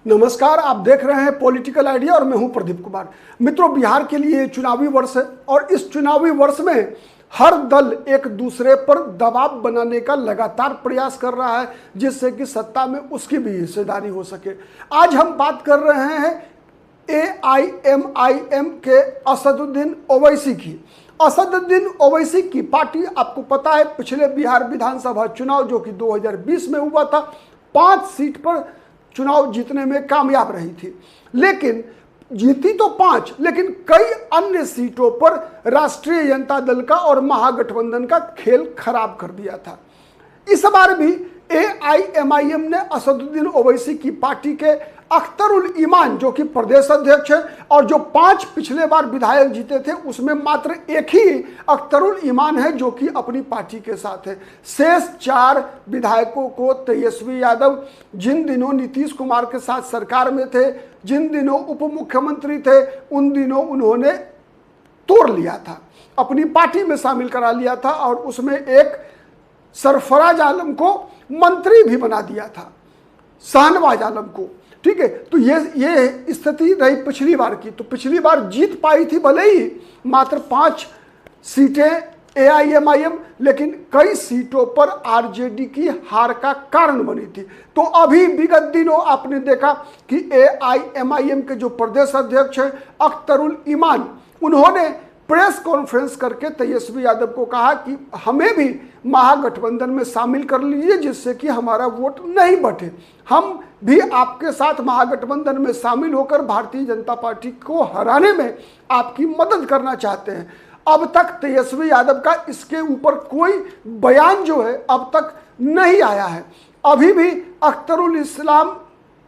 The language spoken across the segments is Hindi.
नमस्कार, आप देख रहे हैं पॉलिटिकल आइडिया और मैं हूं प्रदीप कुमार। मित्रों, बिहार के लिए चुनावी वर्ष है और इस चुनावी वर्ष में हर दल एक दूसरे पर दबाव बनाने का लगातार प्रयास कर रहा है जिससे कि सत्ता में उसकी भी हिस्सेदारी हो सके। आज हम बात कर रहे हैं AIMIM के असदुद्दीन ओवैसी की। असदुद्दीन ओवैसी की पार्टी, आपको पता है, पिछले बिहार विधानसभा चुनाव जो कि 2020 में हुआ था, 5 सीट पर चुनाव जीतने में कामयाब रही थी। लेकिन जीती तो 5, लेकिन कई अन्य सीटों पर राष्ट्रीय जनता दल का और महागठबंधन का खेल खराब कर दिया था। इस बार भी AIMIM ने असदुद्दीन ओवैसी की पार्टी के अख्तरुल ईमान, जो कि प्रदेश अध्यक्ष है और जो 5 पिछले बार विधायक जीते थे, उसमें मात्र एक ही अख्तरुल ईमान है जो कि अपनी पार्टी के साथ है। शेष 4 विधायकों को तेजस्वी यादव, जिन दिनों नीतीश कुमार के साथ सरकार में थे, जिन दिनों उप मुख्यमंत्री थे, उन दिनों उन्होंने तोड़ लिया था, अपनी पार्टी में शामिल करा लिया था और उसमें एक सरफराज आलम को मंत्री भी बना दिया था, शाहनवाज आलम को। ठीक है, तो ये स्थिति रही पिछली बार की। तो पिछली बार जीत पाई थी भले ही मात्र 5 सीटें AIMIM, लेकिन कई सीटों पर RJD की हार का कारण बनी थी। तो अभी विगत दिनों आपने देखा कि AIMIM के जो प्रदेश अध्यक्ष हैं अख्तरुल ईमान, उन्होंने प्रेस कॉन्फ्रेंस करके तेजस्वी यादव को कहा कि हमें भी महागठबंधन में शामिल कर लीजिए जिससे कि हमारा वोट नहीं बटे, हम भी आपके साथ महागठबंधन में शामिल होकर भारतीय जनता पार्टी को हराने में आपकी मदद करना चाहते हैं। अब तक तेजस्वी यादव का इसके ऊपर कोई बयान जो है अब तक नहीं आया है। अभी भी अख्तरुल इस्लाम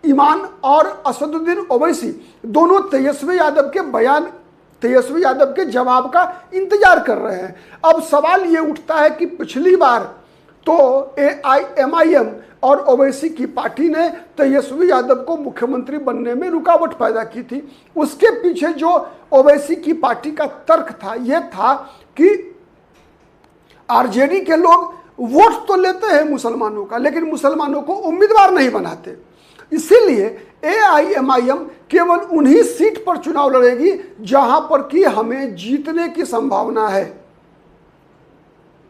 ईमान और असदुद्दीन ओवैसी दोनों तेजस्वी यादव के जवाब का इंतजार कर रहे हैं। अब सवाल ये उठता है कि पिछली बार तो AIMIM और ओवैसी की पार्टी ने तेजस्वी यादव को मुख्यमंत्री बनने में रुकावट पैदा की थी। उसके पीछे जो ओवैसी की पार्टी का तर्क था, यह था कि RJD के लोग वोट तो लेते हैं मुसलमानों का, लेकिन मुसलमानों को उम्मीदवार नहीं बनाते। इसीलिए AIMIM केवल उन्हीं सीट पर चुनाव लड़ेगी जहां पर कि हमें जीतने की संभावना है,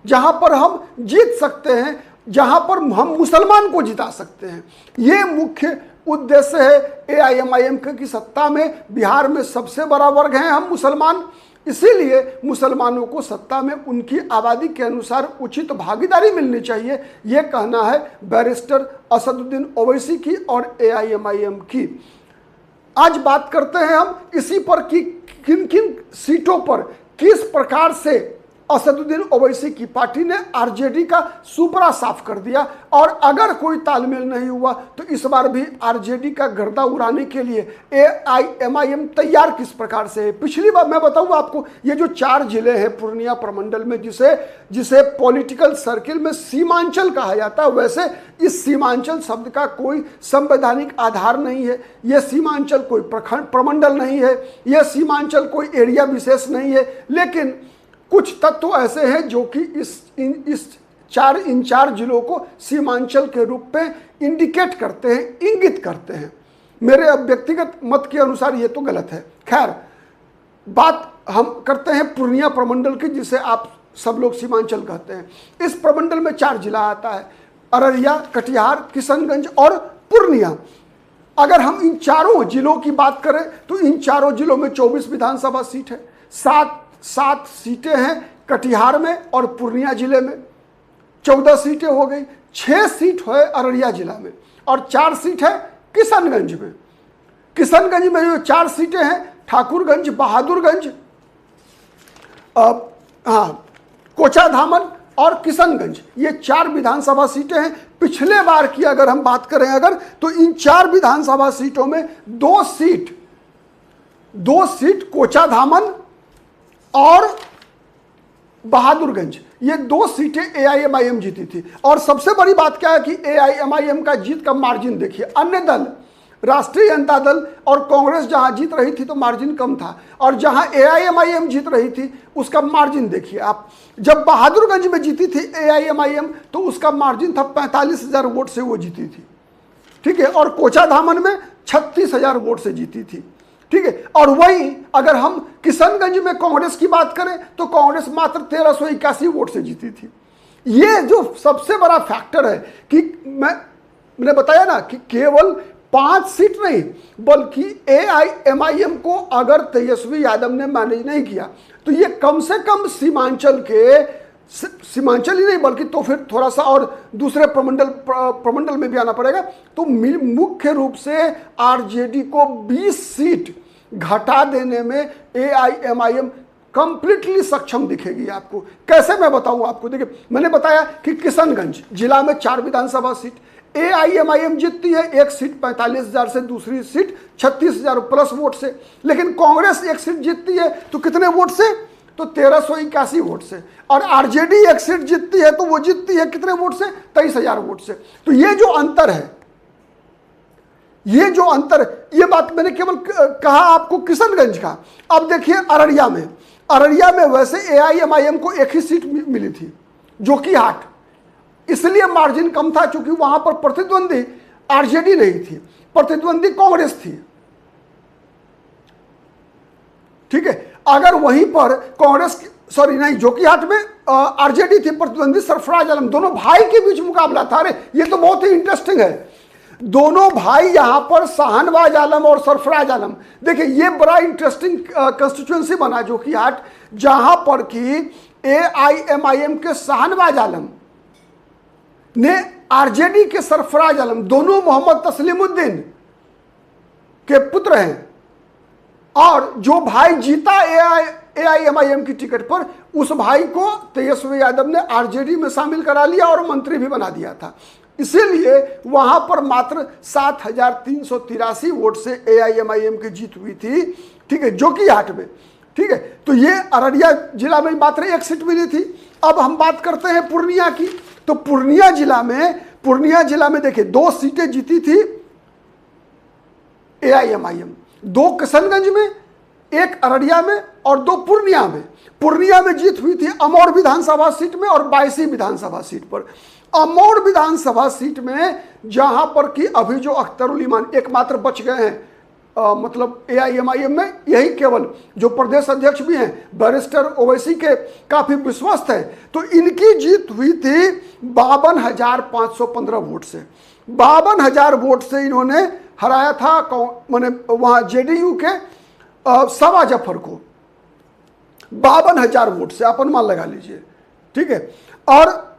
जहां पर हम जीत सकते हैं, जहां पर हम मुसलमान को जिता सकते हैं। यह मुख्य उद्देश्य है AIMIM की सत्ता में बिहार में सबसे बड़ा वर्ग है हम मुसलमान, इसीलिए मुसलमानों को सत्ता में उनकी आबादी के अनुसार उचित भागीदारी मिलनी चाहिए। यह कहना है बैरिस्टर असदुद्दीन ओवैसी की और AIMIM की। आज बात करते हैं हम इसी पर कि किन किन सीटों पर किस प्रकार से असदुद्दीन ओवैसी की पार्टी ने RJD का सुपरा साफ कर दिया और अगर कोई तालमेल नहीं हुआ तो इस बार भी RJD का गर्दा उड़ाने के लिए AIMIM तैयार किस प्रकार से है। पिछली बार मैं बताऊं आपको, ये जो 4 जिले हैं पूर्णिया प्रमंडल में, जिसे पॉलिटिकल सर्किल में सीमांचल कहा जाता है, वैसे इस सीमांचल शब्द का कोई संवैधानिक आधार नहीं है। यह सीमांचल कोई प्रमंडल नहीं है, यह सीमांचल कोई एरिया विशेष नहीं है, लेकिन कुछ तत्व ऐसे हैं जो कि इन चार जिलों को सीमांचल के रूप में इंडिकेट करते हैं, इंगित करते हैं। मेरे व्यक्तिगत मत के अनुसार ये तो गलत है। खैर, बात हम करते हैं पूर्णिया प्रमंडल की, जिसे आप सब लोग सीमांचल कहते हैं। इस प्रमंडल में 4 जिला आता है, अररिया, कटिहार, किशनगंज और पूर्णिया। अगर हम इन चारों जिलों की बात करें तो इन चारों जिलों में 24 विधानसभा सीट है। 7 सीटें हैं कटिहार में और पूर्णिया जिले में, 14 सीटें हो गई। 6 सीट है अररिया जिला में और 4 सीट है किशनगंज में। किशनगंज में जो 4 सीटें हैं, ठाकुरगंज, बहादुरगंज, कोचाधामन और किशनगंज, ये 4 विधानसभा सीटें हैं। पिछले बार की अगर हम बात करें तो इन 4 विधानसभा सीटों में 2 सीट कोचाधामन और बहादुरगंज, ये 2 सीटें AIMIM जीती थी। और सबसे बड़ी बात क्या है कि AIMIM का जीत का मार्जिन देखिए। अन्य दल, राष्ट्रीय जनता दल और कांग्रेस जहां जीत रही थी तो मार्जिन कम था, और जहां AIMIM जीत रही थी उसका मार्जिन देखिए आप। जब बहादुरगंज में जीती थी AIMIM तो उसका मार्जिन था 45,000 वोट से वो जीती थी। ठीक है, और कोचाधामन में 36,000 वोट से जीती थी। ठीक है, और वही अगर हम किशनगंज में कांग्रेस की बात करें तो कांग्रेस मात्र 1381 वोट से जीती थी। ये जो सबसे बड़ा फैक्टर है कि मैंने बताया ना कि केवल 5 सीट नहीं बल्कि AIMIM को अगर तेजस्वी यादव ने मैनेज नहीं किया तो ये कम से कम सीमांचल ही नहीं बल्कि तो फिर थोड़ा सा और दूसरे प्रमंडल में भी आना पड़ेगा। तो मुख्य रूप से RJD को 20 सीट घटा देने में AIMIM कंप्लीटली सक्षम दिखेगी आपको। कैसे मैं बताऊं आपको, देखिए मैंने बताया कि किशनगंज जिला में 4 विधानसभा सीट AIMIM जीतती है, एक सीट 45,000 से, दूसरी सीट 36,000 प्लस वोट से। लेकिन कांग्रेस एक सीट जीतती है तो कितने वोट से, तो 1381 वोट से। और RJD एक सीट जीतती है तो वो जीतती है कितने वोट से, 23,000 वोट से। तो ये जो अंतर है, ये बात मैंने केवल कहा आपको किशनगंज का। अब देखिए अररिया में वैसे AIMIM को एक ही सीट मिली थी जोकीहाट, इसलिए मार्जिन कम था क्योंकि वहां पर प्रतिद्वंदी RJD नहीं थी, प्रतिद्वंदी कांग्रेस थी। ठीक है, अगर वहीं पर जोकीहाट में RJD थी, प्रतिद्वंदी सरफराज आलम, दोनों भाई के बीच मुकाबला था। अरे ये तो बहुत ही इंटरेस्टिंग है, दोनों भाई यहां पर शाहनवाज आलम और सरफराज आलम। देखिए ये बड़ा इंटरेस्टिंग कंस्टिट्यूएंसी बना जोकीहाट, जहां पर कि AIMIM के शाहनवाज आलम ने RJD के सरफराज आलम, दोनों मोहम्मद तस्लीमुद्दीन के पुत्र हैं, और जो भाई जीता AIMIM की टिकट पर, उस भाई को तेजस्वी यादव ने RJD में शामिल करा लिया और मंत्री भी बना दिया था। इसीलिए वहां पर मात्र 7,383 वोट से AIMIM की जीत हुई थी। ठीक है, जोकीहाट में। ठीक है, तो ये अररिया जिला में मात्र एक सीट मिली थी। अब हम बात करते हैं पूर्णिया की। तो पूर्णिया जिला में देखिए 2 सीटें जीती थी AIMIM, 2 किशनगंज में, 1 अररिया में और 2 पूर्णिया में। पूर्णिया में जीत हुई थी अमौर विधानसभा सीट में और 22 विधानसभा सीट पर। अमौर विधानसभा सीट में जहां पर कि अभी जो अख्तरुल ईमान एकमात्र बच गए हैं, मतलब AIMIM में यही केवल जो प्रदेश अध्यक्ष भी हैं बैरिस्टर ओवैसी के काफी विश्वस्त है, तो इनकी जीत हुई थी 52,515 वोट से। 52,000 वोट से इन्होंने हराया था मैंने वहां JDU के सवा जफर को 52,000 वोट से, आप अनुमान लगा लीजिए। ठीक है, और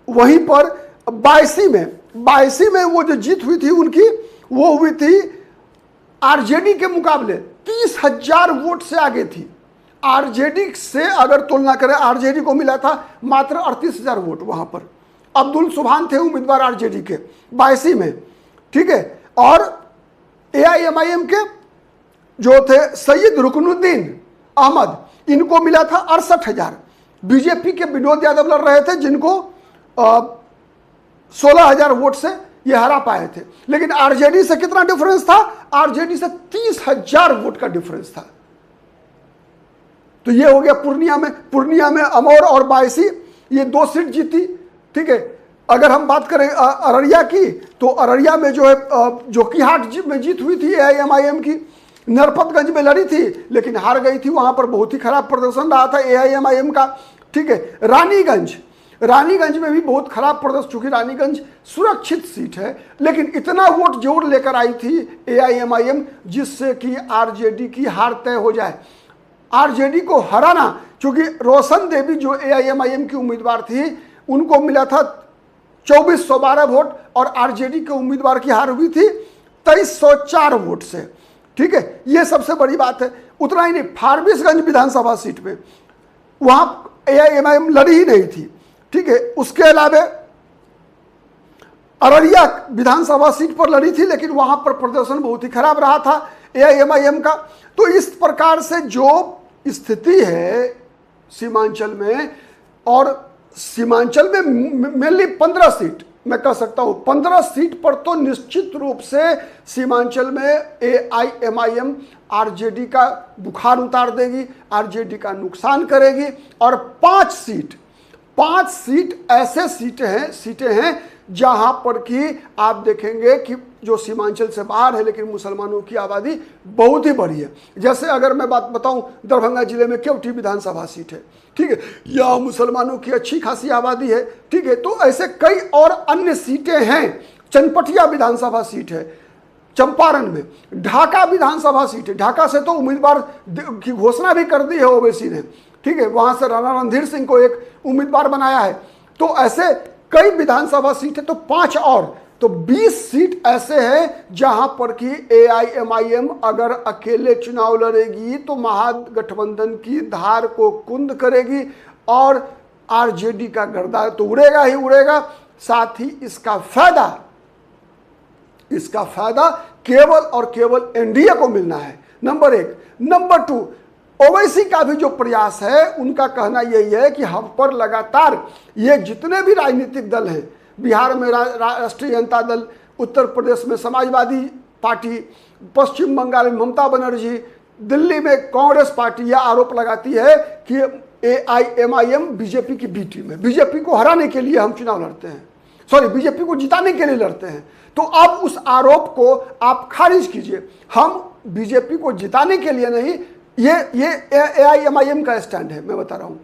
वहीं पर 82 में वो जो जीत हुई थी उनकी, वो हुई थी RJD के मुकाबले 30,000 वोट से आगे थी। RJD से अगर तुलना करें, RJD को मिला था मात्र 38,000 वोट। वहां पर अब्दुल सुभान थे उम्मीदवार RJD के 82 में। ठीक है, और AIMIM के जो थे सैयद रुकनुद्दीन अहमद, इनको मिला था 68,000। बीजेपी के विनोद यादव लड़ रहे थे जिनको 16,000 वोट से ये हरा पाए थे। लेकिन RJD से कितना डिफरेंस था, RJD से 30,000 वोट का डिफरेंस था। तो ये हो गया पूर्णिया में अमौर और 82 ये 2 सीट जीती। ठीक है, अगर हम बात करें अररिया की, तो अररिया में जो है जोकीहाट में जीत हुई थी AIMIM की। नरपतगंज में लड़ी थी लेकिन हार गई थी, वहां पर बहुत ही खराब प्रदर्शन रहा था AIMIM का। ठीक है, रानीगंज में भी बहुत खराब प्रदर्शन, चूंकि रानीगंज सुरक्षित सीट है, लेकिन इतना वोट जोर लेकर आई थी AIMIM जिससे कि RJD की हार तय हो जाए। RJD को हराना, चूंकि रोशन देवी जो AIMIM की उम्मीदवार थी उनको मिला था 2412 वोट और RJD के उम्मीदवार की हार हुई थी 2304 वोट से। ठीक है, यह सबसे बड़ी बात है। उतना ही नहीं, फारबिसगंज विधानसभा सीट में वहां AIMIM लड़ी ही नहीं थी। ठीक है, उसके अलावा अररिया विधानसभा सीट पर लड़ी थी लेकिन वहां पर प्रदर्शन बहुत ही खराब रहा था AIMIM का। तो इस प्रकार से जो स्थिति है सीमांचल में, और सीमांचल में मेनली 15 सीट, मैं कह सकता हूं 15 सीट पर तो निश्चित रूप से सीमांचल में AIMIM RJD का बुखार उतार देगी, RJD का नुकसान करेगी। और 5 सीट ऐसे सीटें हैं जहां पर कि आप देखेंगे कि जो सीमांचल से बाहर है लेकिन मुसलमानों की आबादी बहुत ही बड़ी है। जैसे अगर मैं बात बताऊं, दरभंगा जिले में केवटी विधानसभा सीट है, ठीक है, यहाँ मुसलमानों की अच्छी खासी आबादी है, ठीक है। तो ऐसे कई और अन्य सीटें हैं। चनपटिया विधानसभा सीट है चंपारण में, ढाका विधानसभा सीट है, ढाका से तो उम्मीदवार की घोषणा भी कर दी है ओवैसी ने, ठीक है, वहां से राणा रणधीर सिंह को एक उम्मीदवार बनाया है। तो ऐसे कई विधानसभा सीट है, तो 5 और, तो 20 सीट ऐसे हैं जहां पर कि AIMIM अगर अकेले चुनाव लड़ेगी तो महागठबंधन की धार को कुंद करेगी और RJD का गर्दा तो उड़ेगा ही उड़ेगा। साथ ही इसका फायदा केवल और केवल NDA को मिलना है, नंबर 1। नंबर 2, ओवैसी का भी जो प्रयास है, उनका कहना यही है कि हम पर लगातार ये जितने भी राजनीतिक दल हैं, बिहार में राष्ट्रीय जनता दल, उत्तर प्रदेश में समाजवादी पार्टी, पश्चिम बंगाल में ममता बनर्जी, दिल्ली में कांग्रेस पार्टी, यह आरोप लगाती है कि AIMIM बीजेपी की बी टीम है, बीजेपी को हराने के लिए हम चुनाव लड़ते हैं, सॉरी बीजेपी को जिताने के लिए लड़ते हैं। तो अब उस आरोप को आप खारिज कीजिए। हम बीजेपी को जिताने के लिए नहीं, ये AIMIM का स्टैंड है, मैं बता रहा हूं।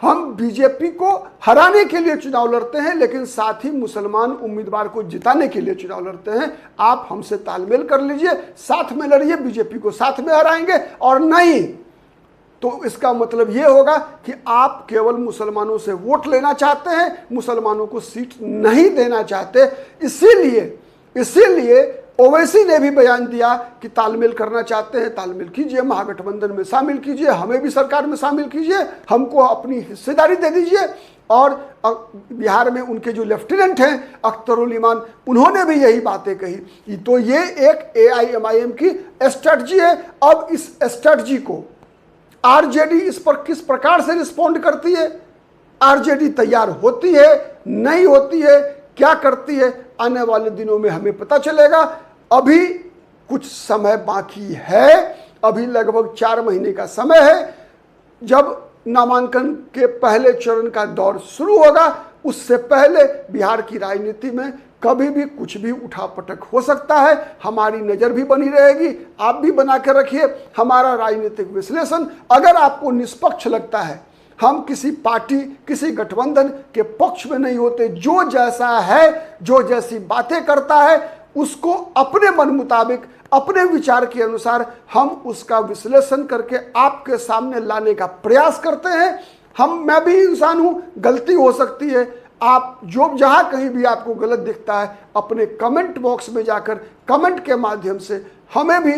हम बीजेपी को हराने के लिए चुनाव लड़ते हैं, लेकिन साथ ही मुसलमान उम्मीदवार को जिताने के लिए चुनाव लड़ते हैं। आप हमसे तालमेल कर लीजिए, साथ में लड़िए, बीजेपी को साथ में हराएंगे, और नहीं तो इसका मतलब यह होगा कि आप केवल मुसलमानों से वोट लेना चाहते हैं, मुसलमानों को सीट नहीं देना चाहते। इसीलिए ओवैसी ने भी बयान दिया कि तालमेल करना चाहते हैं, तालमेल कीजिए, महागठबंधन में शामिल कीजिए, हमें भी सरकार में शामिल कीजिए, हमको अपनी हिस्सेदारी दे दीजिए। और बिहार में उनके जो लेफ्टिनेंट हैं अख्तरुल ईमान, उन्होंने भी यही बातें कही। तो ये एक AIMIM की स्ट्रेटजी है। अब इस स्ट्रेटजी को RJD इस पर किस प्रकार से रिस्पॉन्ड करती है, RJD तैयार होती है, नहीं होती है, क्या करती है, आने वाले दिनों में हमें पता चलेगा। अभी कुछ समय बाकी है, अभी लगभग 4 महीने का समय है जब नामांकन के पहले चरण का दौर शुरू होगा। उससे पहले बिहार की राजनीति में कभी भी कुछ भी उठापटक हो सकता है। हमारी नज़र भी बनी रहेगी, आप भी बना के रखिए हमारा राजनीतिक विश्लेषण। अगर आपको निष्पक्ष लगता है, हम किसी पार्टी, किसी गठबंधन के पक्ष में नहीं होते, जो जैसा है, जो जैसी बातें करता है, उसको अपने मन मुताबिक, अपने विचार के अनुसार हम उसका विश्लेषण करके आपके सामने लाने का प्रयास करते हैं। मैं भी इंसान हूं, गलती हो सकती है। आप जहां कहीं भी आपको गलत दिखता है, अपने कमेंट बॉक्स में जाकर कमेंट के माध्यम से हमें भी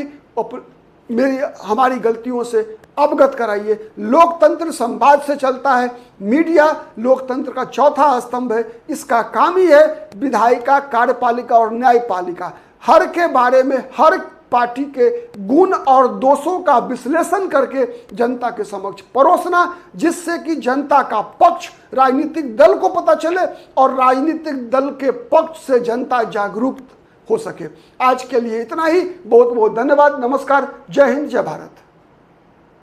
हमारी गलतियों से अवगत कराइए। लोकतंत्र संवाद से चलता है, मीडिया लोकतंत्र का चौथा स्तंभ है। इसका काम ही है विधायिका, कार्यपालिका और न्यायपालिका हर के बारे में, हर पार्टी के गुण और दोषों का विश्लेषण करके जनता के समक्ष परोसना, जिससे कि जनता का पक्ष राजनीतिक दल को पता चले और राजनीतिक दल के पक्ष से जनता जागरूक हो सके। आज के लिए इतना ही। बहुत बहुत धन्यवाद। नमस्कार। जय हिंद, जय भारत।